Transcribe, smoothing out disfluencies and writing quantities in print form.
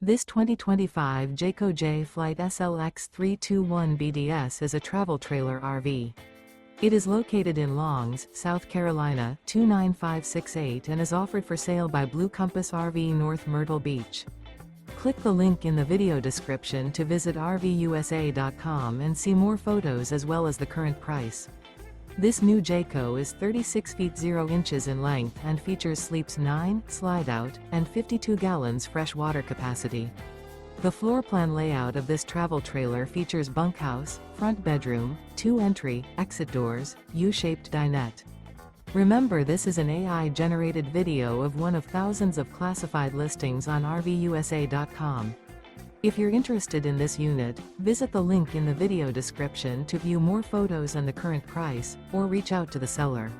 This 2025 Jayco Jay Flight SLX 321 BDS is a travel trailer RV. It is located in Longs, South Carolina, 29568 and is offered for sale by Blue Compass RV North Myrtle Beach. Click the link in the video description to visit RVUSA.com and see more photos as well as the current price. This new Jayco is 36 feet 0 inches in length and features sleeps 9, slide-out, and 52 gallons fresh water capacity. The floor plan layout of this travel trailer features bunkhouse, front bedroom, 2 entry, exit doors, U-shaped dinette. Remember, this is an AI-generated video of one of thousands of classified listings on RVUSA.com. If you're interested in this unit, visit the link in the video description to view more photos and the current price, or reach out to the seller.